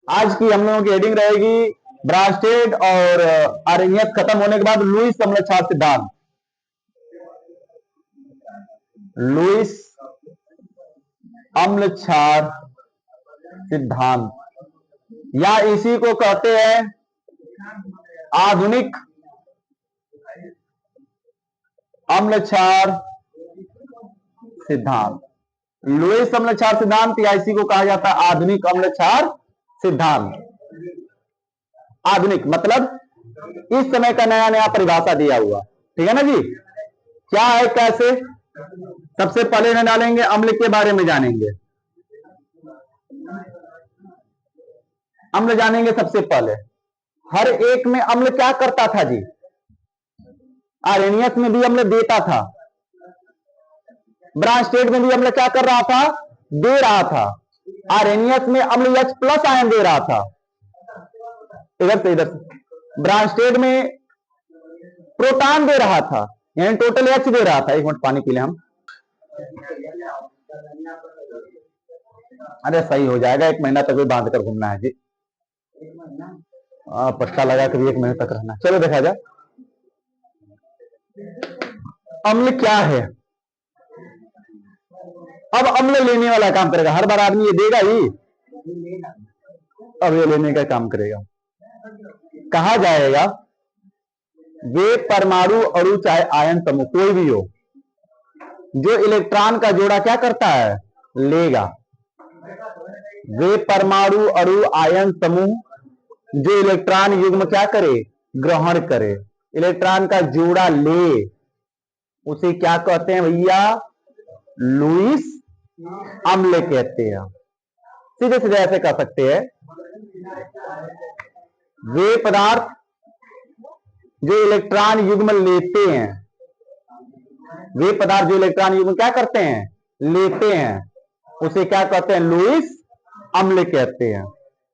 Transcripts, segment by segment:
आज की हम लोगों की हेडिंग रहेगी ब्रांस्टेड और आर्हेनियस खत्म होने के बाद लुईस अम्ल क्षार सिद्धांत। लुईस अम्ल क्षार सिद्धांत या इसी को कहते हैं आधुनिक अम्ल क्षार सिद्धांत। लुईस अम्ल क्षार सिद्धांत या इसी को कहा जाता है आधुनिक अम्ल क्षार सिद्धांत। आधुनिक मतलब इस समय का नया नया परिभाषा दिया हुआ, ठीक है ना जी। क्या है, कैसे, सबसे पहले न डालेंगे अम्ल के बारे में जानेंगे। अम्ल जानेंगे सबसे पहले। हर एक में अम्ल क्या करता था जी? आर्हेनियस में भी अम्ल देता था, ब्रांस्टेड में भी अम्ल क्या कर रहा था? दे रहा था। आर्हेनियस में अम्ल H+ आयन दे रहा था, इधर से ब्रांस्टेड में प्रोटॉन दे रहा था, यानी टोटल H दे रहा था। एक मिनट पानी पी ले हम। अरे सही हो जाएगा, 1 महीना तक भी बांध कर घूमना है जी। पट्टा लगा कर 1 महीने तक रहना। चलो देखा जाए अम्ल क्या है। अब अम्ल लेने वाला काम करेगा, हर बार आदमी ये देगा ही, अब ये लेने का काम करेगा। कहा जाएगा वे परमाणु अणु चाहे आयन समूह कोई भी हो जो इलेक्ट्रॉन का जोड़ा क्या करता है? लेगा। वे परमाणु अणु आयन समूह जो इलेक्ट्रॉन युग्म क्या करे? ग्रहण करे। इलेक्ट्रॉन का जोड़ा ले, उसे क्या कहते हैं भैया? लुईस अम्ल कहते हैं। सीधे सीधे ऐसे कह सकते हैं, वे पदार्थ जो इलेक्ट्रॉन युग्म लेते हैं, वे पदार्थ जो इलेक्ट्रॉन युग्म क्या करते हैं? लेते हैं, उसे क्या कहते हैं? लुईस अम्ल कहते हैं।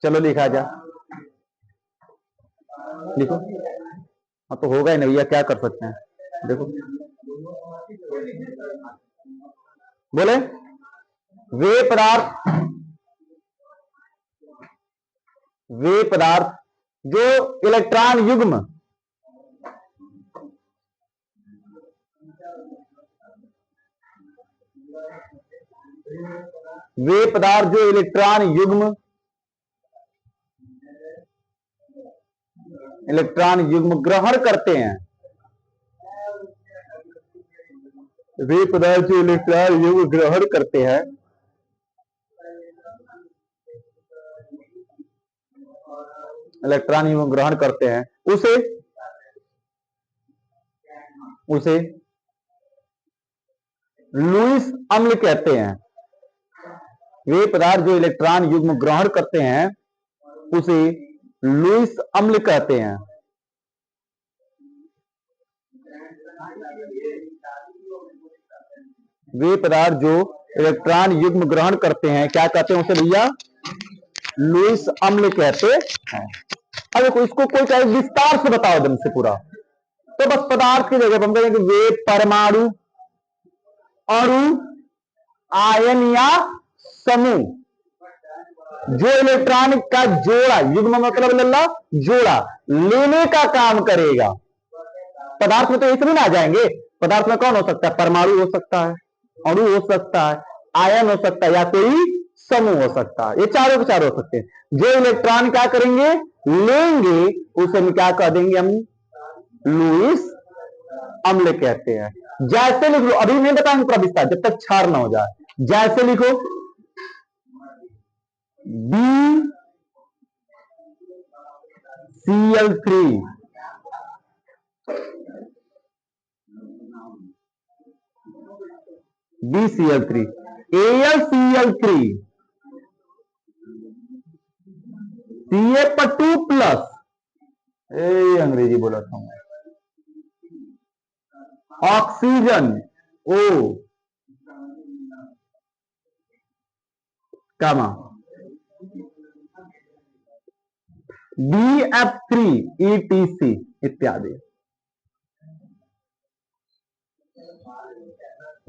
चलो लिखा जा, लिखो। हाँ तो होगा ही नहीं भैया, क्या कर सकते हैं। देखो बोले वे पदार्थ जो इलेक्ट्रॉन युग्म इलेक्ट्रॉन युग्म ग्रहण करते हैं। वे पदार्थ जो इलेक्ट्रॉन युग्म ग्रहण करते हैं, इलेक्ट्रॉन युग्म ग्रहण करते हैं, उसे लुईस अम्ल कहते हैं। वे पदार्थ जो इलेक्ट्रॉन युग्म ग्रहण करते हैं, उसे लुईस अम्ल कहते हैं। वे पदार्थ जो इलेक्ट्रॉन युग्म ग्रहण करते हैं, क्या कहते हैं उसे भैया? लुईस अम्ल कहते हैं। अब देखो, इसको कोई कहे विस्तार से बताओ एकदम से पूरा, तो बस पदार्थ की जगह हम कहेंगे वे परमाणु अणु आयन या समूह जो इलेक्ट्रॉन का जोड़ा, युग्म मतलब लल्ला जोड़ा, लेने का काम करेगा। पदार्थ में तो इसमें ना आ जाएंगे। पदार्थ में कौन हो सकता है? परमाणु हो सकता है, अणु हो सकता है, आयन हो सकता है, या कोई समूह हो सकता है। ये चारों के चारों हो सकते हैं। जो इलेक्ट्रॉन क्या करेंगे? लेंगे, उसे हम क्या कह देंगे? हम लुईस अम्ल कहते हैं। जैसे लिख लो, अभी नहीं बताएंगे पूरा विस्तार जब तक क्षार ना हो जाए। जैसे लिखो BCl3, BCl3, AlCl3, Ca2+, अंग्रेजी बोला था मैं, ऑक्सीजन O, कामा BF3 ETC इत्यादि।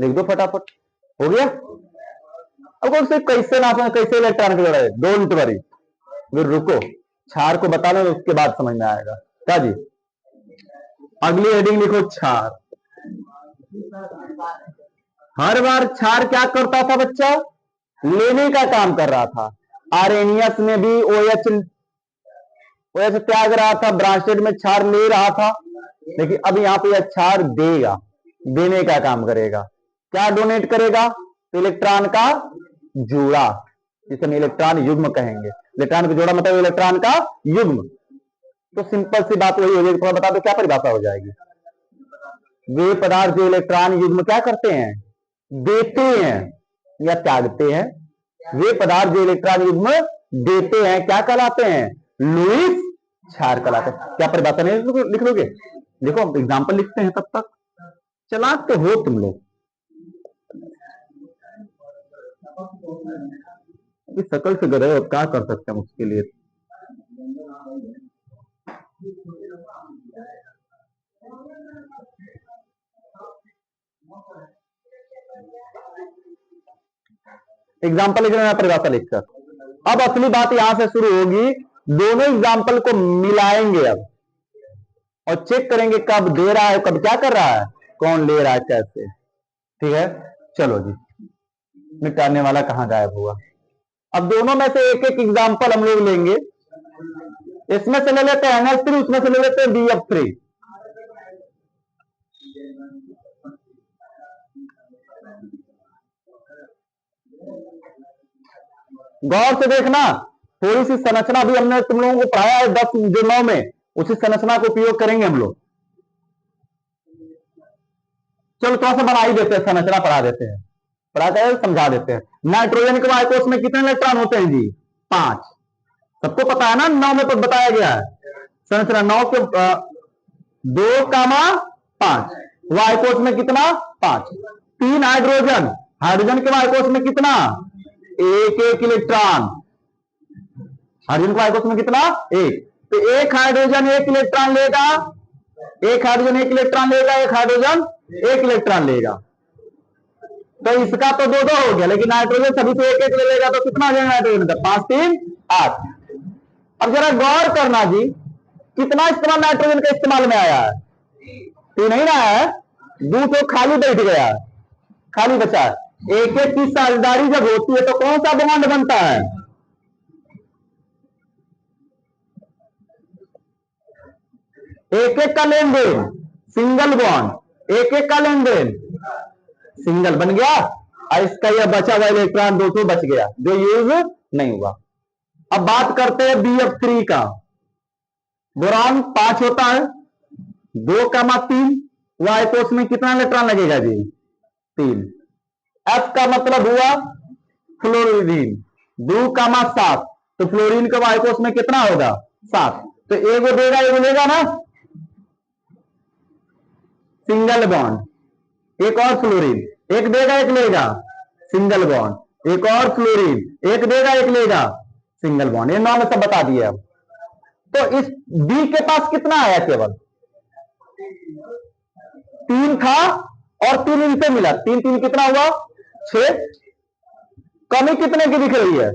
लिख दो फटाफट, हो गया। अब कौन से कैसे ना कैसे इलेक्ट्रॉन के जोड़ा है? डोंट वरी, फिर रुको, क्षार को बता लो उसके बाद समझ में आएगा क्या जी। अगली हेडिंग लिखो क्षार। हर बार क्षार क्या करता था बच्चा, लेने का काम कर रहा था। आर्हेनियस में भी OH त्याग रहा था, ब्रांचेड में क्षार ले रहा था, लेकिन अब यहां पे क्षार देगा, देने का काम करेगा। क्या डोनेट करेगा, तो इलेक्ट्रॉन का जोड़ा, जिसे हम इलेक्ट्रॉन युग्म कहेंगे। इलेक्ट्रॉन का जोड़ा मतलब इलेक्ट्रॉन का युग्म। तो सिंपल सी बात वही हो जाएगी, थोड़ा बता दो क्या परिभाषा हो जाएगी। वे पदार्थ जो इलेक्ट्रॉन युग्म क्या करते हैं, देते हैं या त्यागते हैं। वे पदार्थ जो इलेक्ट्रॉन युग्म देते हैं क्या कहलाते हैं, लुईस क्षार कहलाते हैं। क्या परिभाषा नहीं लिख लोगे, देखो एग्जाम्पल लिखते हैं, तब तक चालाक तो हो तुम लोग। शकल से गए हो, क्या कर सकते हैं उसके लिए। एग्जाम्पल लिख रहे हैं परिभाषा लिखकर। अब असली बात यहां से शुरू होगी, दोनों एग्जाम्पल को मिलाएंगे अब और चेक करेंगे कब दे रहा है, कब क्या कर रहा है, कौन ले रहा है, कैसे। ठीक है, चलो जी, मिटाने वाला कहां गायब हुआ। अब दोनों में से एक एक एग्जाम्पल हम लोग लेंगे। इसमें से ले लेते हैं NH3, उसमें से ले लेते हैं BF3। गौर से देखना, थोड़ी सी संरचना भी हमने तुम लोगों को पढ़ाया है 10 जो 9 में, उसी संरचना को उपयोग करेंगे हम लोग। चलो थोड़ा सा बना ही देते हैं, संरचना पढ़ा देते हैं, समझा देते हैं। नाइट्रोजन के वायुकोश में कितने इलेक्ट्रॉन होते हैं जी, 5। सबको पता है ना, 9 में तो बताया गया है संरचना। 9 के 2,5 वायुकोश में कितना, 5। 3 हाइड्रोजन, हाइड्रोजन के वायुकोश में कितना, एक इलेक्ट्रॉन। हाइड्रोजन के वायुकोश में कितना, 1। तो एक हाइड्रोजन 1 इलेक्ट्रॉन लेगा, एक हाइड्रोजन 1 इलेक्ट्रॉन लेगा, एक हाइड्रोजन 1 इलेक्ट्रॉन लेगा। तो इसका तो 2-2 हो गया, लेकिन नाइट्रोजन सभी से 1-1 ले लेगा, तो कितना हो जाएगा नाइट्रोजन का, 5, 3, 8। अब जरा गौर करना जी, कितना इस्तेमाल नाइट्रोजन का इस्तेमाल में आया है, 3 नहीं रहा है, 2 तो खाली बैठ गया, खाली बचा है। एक एक की साझेदारी जब होती है तो कौन सा बॉन्ड बनता है, एक एक का लेन देन, सिंगल बॉन्ड, एक एक का लेन देन, सिंगल बन गया। और इसका यह बचा हुआ इलेक्ट्रॉन 2 बच गया जो यूज नहीं हुआ। अब बात करते हैं BF3 का। बोरान 5 होता है, 2,3 वायुकोश में कितना इलेक्ट्रॉन लगेगा जी, 3। F का मतलब हुआ फ्लोरीन, 2,7, तो फ्लोरीन का वायुकोश में कितना होगा, 7। तो एगो देगा, एगो लेगा ना, सिंगल बॉन्ड। एक और फ्लोरीन, एक देगा एक लेगा, सिंगल बॉन्ड। एक और फ्लोरीन, एक देगा एक लेगा, सिंगल बॉन्ड। ये 9 में सब बता दिया। तो इस B के पास कितना आया, केवल 3 था और 3 इनसे मिला, 3 3 कितना हुआ, 6। कमी कितने की दिख रही है,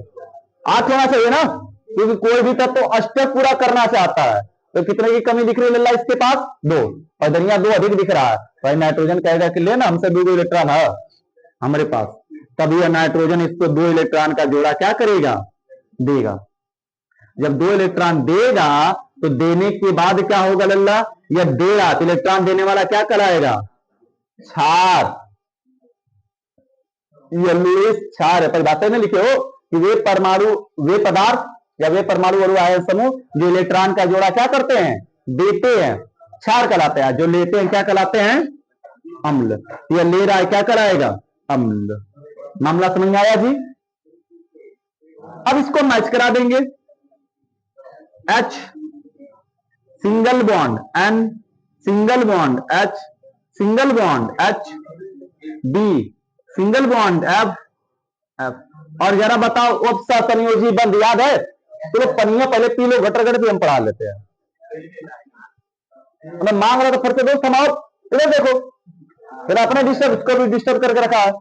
8 होना चाहिए ना, क्योंकि कोई भी तत्व तो अष्टक पूरा करना चाहता है। तो कितने की कमी दिख रही है लल्ला इसके पास, 2, और दरिया 2 अधिक दिख रहा है। भाई नाइट्रोजन कहेगा कि लेना हमसे 2 इलेक्ट्रॉन है हमारे पास, तभी यह नाइट्रोजन इसको 2 इलेक्ट्रॉन का जोड़ा क्या करेगा, देगा। जब 2 इलेक्ट्रॉन देगा तो देने के बाद क्या होगा लल्ला, यह दे रहा, तो इलेक्ट्रॉन देने वाला क्या कराएगा, क्षार। ये लुईस क्षार है। परिभाषा में लिखे हो कि वे परमाणु, वे पदार्थ या वे परमाणु अणु आयन समूह जो इलेक्ट्रॉन का जोड़ा क्या करते हैं, देते हैं, क्षार कहलाते हैं। जो लेते हैं क्या कहलाते हैं, अम्ल। यह ले रहा है क्या कराएगा, अम्ल। मामला समझ में आया जी। अब इसको मैच करा देंगे, H single bond N, single bond H, single bond H, B single bond F, F। और जरा बताओ उपसा संयोजी बंध याद है, तो पनिया पहले पी लो, घटर घट भी हम पढ़ा लेते हैं। मैं मांग रहा था फिर से दोस्त हम आओ, इधर देखो, फिर अपने डिस्टर्ब, इसको भी डिस्टर्ब करके रखा है।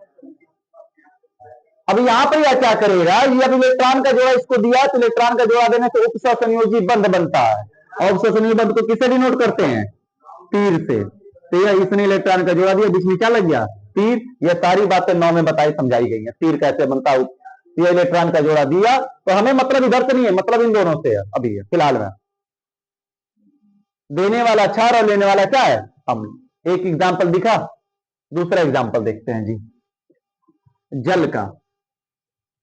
अब यहां पर यह क्या करेगा, ये अब इलेक्ट्रॉन का जोड़ा इसको दिया तो इलेक्ट्रॉन का जोड़ा देने से उपसंयोजी बंध बनता है, और उपसंयोजी बंध को किससे डिनोट करते हैं, तीर से। तो यह इसने इलेक्ट्रॉन का जोड़ा दिया, बीच में क्या लग गया, तीर। यह सारी बातें 9 में बताई समझाई गई है, तीर कैसे बनता है। ये इलेक्ट्रॉन का जोड़ा दिया तो हमें मतलब इधर से नहीं है, मतलब इन दोनों से है अभी फिलहाल में। देने वाला क्षार और लेने वाला क्या है, अम्ल। एक एग्जाम्पल दिखा, दूसरा एग्जाम्पल देखते हैं जी। जल का,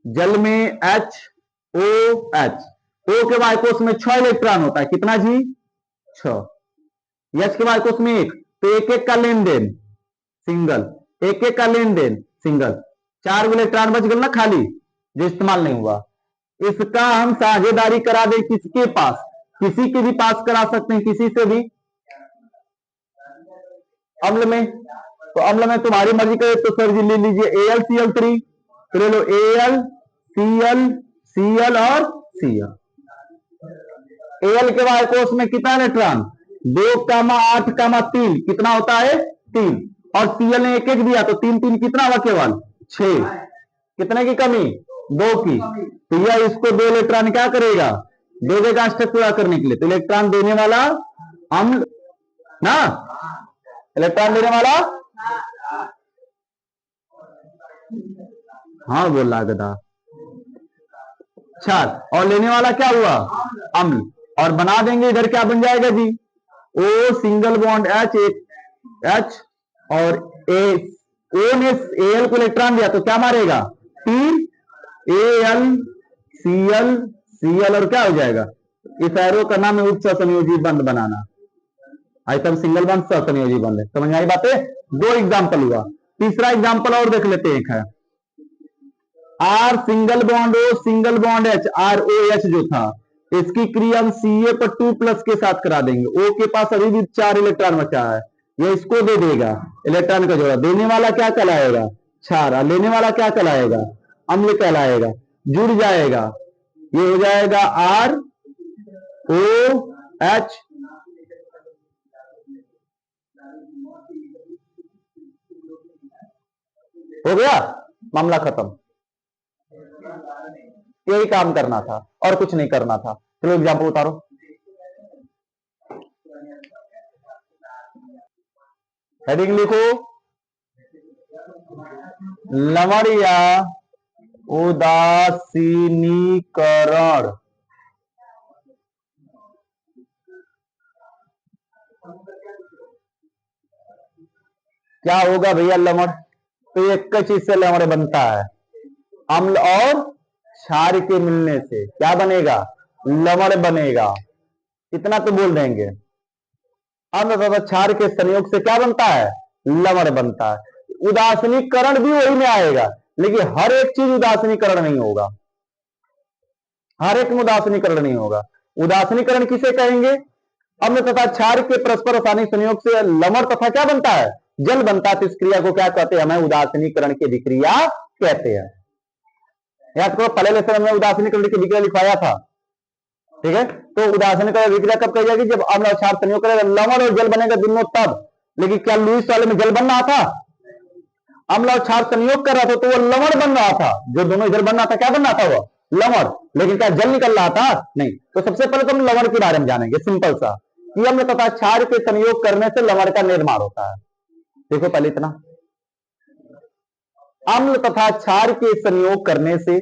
जल में HOH, O के वायकोष में 6 इलेक्ट्रॉन होता है, कितना जी, 6। H के वायकोष में 1, तो एक एक का लेन देन सिंगल, एक एक का लेन देन सिंगल, 4 इलेक्ट्रॉन बच गए ना खाली, जो इस्तेमाल नहीं हुआ। इसका हम साझेदारी करा दें किसके पास, किसी के भी पास करा सकते हैं, किसी से भी, अम्ल में। तो अम्ल में तुम्हारी मर्जी करे तो सर जी ले लीजिए AlCl3, तो ले लो Al Cl Cl और Cl। Al के वायकोष में कितना इलेक्ट्रॉन, 2,8,3, कितना होता है, 3। और Cl ने एक एक दिया तो 3 3 कितना हुआ, केवल 6। कितने की कमी, 2 की। तो यह इसको 2 इलेक्ट्रॉन क्या करेगा, दे देगा स्टेप पूरा करने के लिए। तो इलेक्ट्रॉन देने वाला अम्ल ना, इलेक्ट्रॉन देने वाला, हाँ बोल रहा गधा, क्षार। और लेने वाला क्या हुआ, अम्ल। और बना देंगे इधर क्या बन जाएगा जी, O सिंगल बॉन्ड H और O ने Al को इलेक्ट्रॉन दिया तो क्या मारेगा, तीर, Al Cl Cl और क्या हो जाएगा, इस एरो का नाम है उपसंयोजी बंध बनाना। आइटम सिंगल बॉन्ड सहसंयोजी बंध है, समझ में आई बातें। 2 एग्जाम्पल हुआ, तीसरा एग्जाम्पल और देख लेते हैं। एक है R single bond O single bond H, ROH जो था, इसकी क्रिया हम Ca पर 2+ के साथ करा देंगे। O के पास अभी भी 4 इलेक्ट्रॉन बचा है, ये इसको दे देगा इलेक्ट्रॉन का जोड़ा। देने वाला क्या कहलाएगा, क्षार, लेने वाला क्या कहलाएगा, अम्ल कहलाएगा। जुड़ जाएगा, ये हो जाएगा ROH, हो गया, मामला खत्म। यही काम करना था और कुछ नहीं करना था। चलो एग्जाम्पल उतारो। हेडिंग लिखो, लवण या उदासीनीकरण। क्या होगा भैया लवण, तो एक चीज से लवण बनता है, अम्ल और क्षार के मिलने से क्या बनेगा, लवण बनेगा। इतना तो बोल देंगे। अम्ल तथा क्षार के संयोग से क्या बनता है, लवण बनता है। उदासीनीकरण भी वही में आएगा, लेकिन हर एक चीज उदासीनीकरण नहीं होगा, हर एक में उदासीनीकरण नहीं होगा। उदासीनीकरण किसे कहेंगे, अम्ल तथा क्षार के परस्पर रासायनिक संयोग से लवण तथा क्या बनता है, जल बनता है। तो इस क्रिया को क्या कहते हैं, हमें उदासीनीकरण की विक्रिया कहते हैं। याद करो पहले लेसन में उदासीनीकरण की विक्रिया लिखवाया था, ठीक है। तो उदासीनीकरण विक्रिया कब कही जाएगी, जब अम्ल और क्षार संयोग करेगा, लवण और जल बनेगा दोनों तब। लेकिन क्या लुईस वाले में जल बन रहा था, अम्ल और क्षार संयोग कर रहा था तो वो लवण बन रहा था। जो दोनों इधर बन रहा था क्या बन रहा था, वो लवण। लेकिन क्या जल निकल रहा था, नहीं। तो सबसे पहले तो हम लवण के बारे में जानेंगे, सिंपल सा, कि अम्ल तथा क्षार के संयोग करने से लवण का निर्माण होता है। देखो पहले इतना, अम्ल तथा क्षार के संयोग करने से,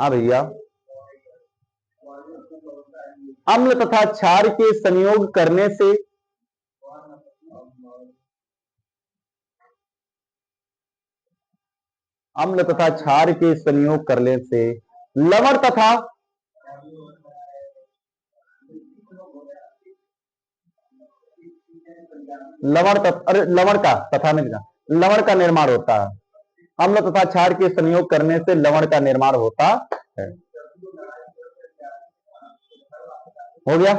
हाँ भैया, अम्ल तथा क्षार के संयोग करने से अम्ल तथा क्षार के संयोग करने से लवण तथा लवण का तथा नहीं, लवण का निर्माण होता है। अम्ल तथा क्षार के संयोग करने से लवण का निर्माण होता है। हो गया,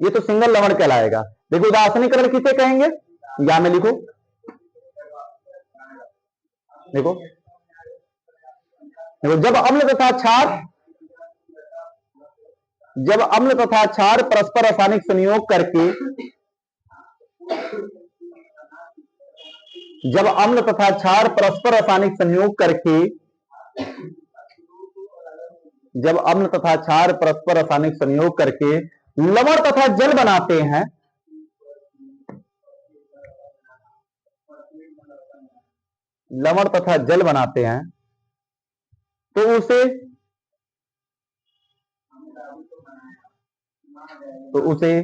ये तो सिंगल लवण कहलाएगा। देखो उदासीनीकरण किसे कहेंगे, या में लिखो, देखो देखो, जब अम्ल तथा क्षार परस्पर रासायनिक संयोग करके जब अम्ल तथा क्षार परस्पर रासायनिक संयोग करके जब अम्ल तथा क्षार परस्पर रासायनिक संयोग करके लवण तथा जल बनाते हैं, लवण तथा जल बनाते हैं, तो उसे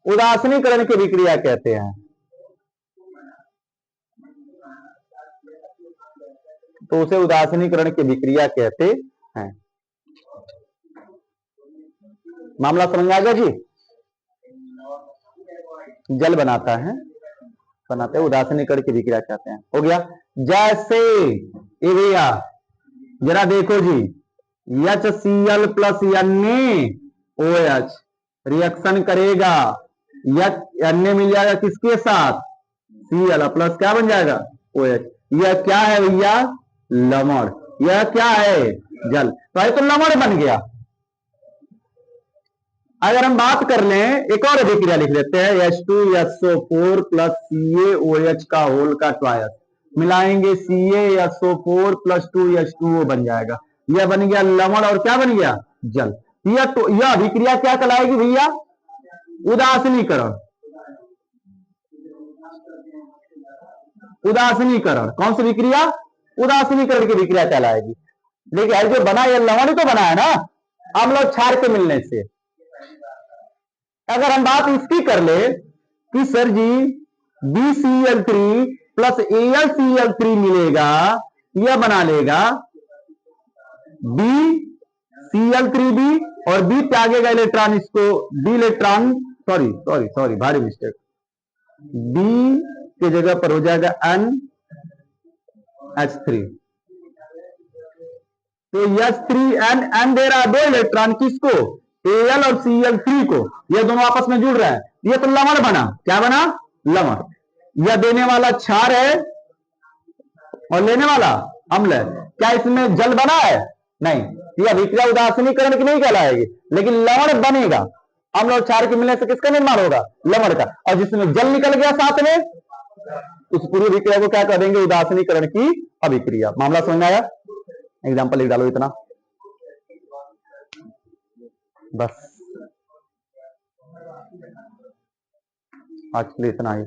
उदासीनीकरण की विक्रिया कहते हैं। तो उसे उदासीनीकरण की विक्रिया कहते हैं। मामला समझ आ गया जी? जल बनाता है, बनाते हैं, उदासीनीकरण की विक्रिया कहते हैं। हो गया। जैसे ये भैया जरा देखो जी, HCl प्लस NaOH रिएक्शन करेगा, Na मिल जाएगा किसके साथ? Cl प्लस क्या बन जाएगा? OH। यह क्या है भैया? लवण। यह क्या है? जल। तो लवण बन गया। अगर हम बात कर लें, एक और अभिक्रिया लिख लेते हैं, H2SO4 प्लस CaOH का होल का ट्वाइस, मिलाएंगे CaSO4 प्लस 2H2O बन जाएगा। यह बन गया लवण और क्या बन गया? जल। यह अभिक्रिया क्या कहलाएगी भैया? उदासीनीकरण। उदासीनीकरण कौन सी विक्रिया? उदासीनीकरण की विक्रिया कहलाएगी। लेकिन जो बना यह लवण ही तो बना है ना, अम्ल और क्षार के मिलने से। अगर हम बात इसकी कर ले कि सर जी BCl3 प्लस AlCl3 मिलेगा, यह बना लेगा BCl3B और B त्यागेगा इलेक्ट्रॉन, इसको डी इलेक्ट्रॉन, सॉरी भारी मिस्टेक, B की जगह पर हो जाएगा NH3। तो H3N दे रहा है 2 इलेक्ट्रॉन, किसको? Al और Cl3 को। ये दोनों आपस में जुड़ रहे हैं, ये तो लवण बना। क्या बना? लवण। यह देने वाला क्षार है और लेने वाला अम्ल है। क्या इसमें जल बना है? नहीं। यह अभिक्रिया उदासीनीकरण की नहीं कहलाएगी, लेकिन लवण बनेगा। अम्ल और क्षार के मिलने से किसका निर्माण होगा? लवण का। और जिसमें जल निकल गया साथ में, उस पूरी अभिक्रिया को क्या करेंगे? उदासीनीकरण की अभिक्रिया। मामला समझ में आया? एग्जाम्पल लिख डालो इतना बस, आज के लिए इतना ही।